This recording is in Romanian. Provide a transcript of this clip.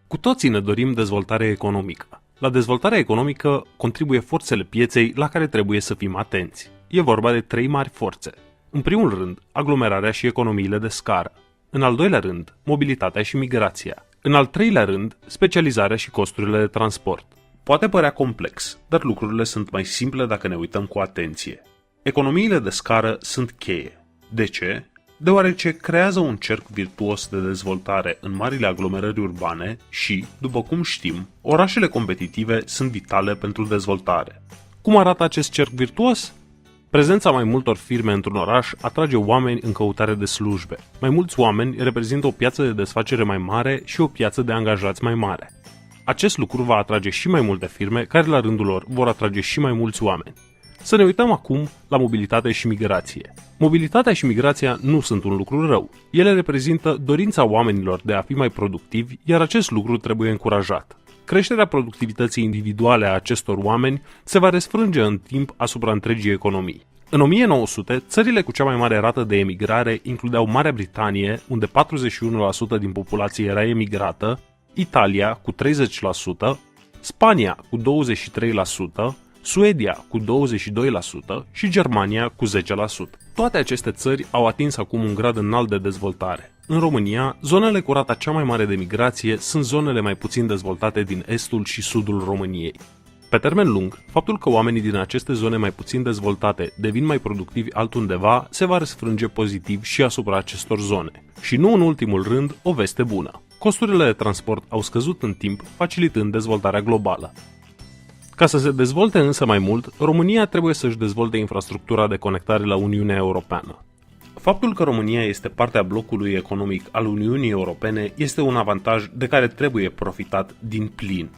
Cu toții ne dorim dezvoltare economică. La dezvoltarea economică contribuie forțele pieței la care trebuie să fim atenți. E vorba de 3 mari forțe. În primul rând, aglomerarea și economiile de scară. În al doilea rând, mobilitatea și migrația. În al treilea rând, specializarea și costurile de transport. Poate părea complex, dar lucrurile sunt mai simple dacă ne uităm cu atenție. Economiile de scară sunt cheie. De ce? Deoarece creează un cerc virtuos de dezvoltare în marile aglomerări urbane și, după cum știm, orașele competitive sunt vitale pentru dezvoltare. Cum arată acest cerc virtuos? Prezența mai multor firme într-un oraș atrage oameni în căutare de slujbe. Mai mulți oameni reprezintă o piață de desfacere mai mare și o piață de angajați mai mare. Acest lucru va atrage și mai multe firme, care la rândul lor vor atrage și mai mulți oameni. Să ne uităm acum la mobilitate și migrație. Mobilitatea și migrația nu sunt un lucru rău. Ele reprezintă dorința oamenilor de a fi mai productivi, iar acest lucru trebuie încurajat. Creșterea productivității individuale a acestor oameni se va răsfrânge în timp asupra întregii economii. În 1900, țările cu cea mai mare rată de emigrare includeau Marea Britanie, unde 41% din populație era emigrată, Italia cu 30%, Spania cu 23%, Suedia cu 22% și Germania cu 10%. Toate aceste țări au atins acum un grad înalt de dezvoltare. În România, zonele cu rata cea mai mare de migrație sunt zonele mai puțin dezvoltate din estul și sudul României. Pe termen lung, faptul că oamenii din aceste zone mai puțin dezvoltate devin mai productivi altundeva se va răsfrânge pozitiv și asupra acestor zone. Și nu în ultimul rând, o veste bună. Costurile de transport au scăzut în timp, facilitând dezvoltarea globală. Ca să se dezvolte însă mai mult, România trebuie să-și dezvolte infrastructura de conectare la Uniunea Europeană. Faptul că România este partea blocului economic al Uniunii Europene este un avantaj de care trebuie profitat din plin.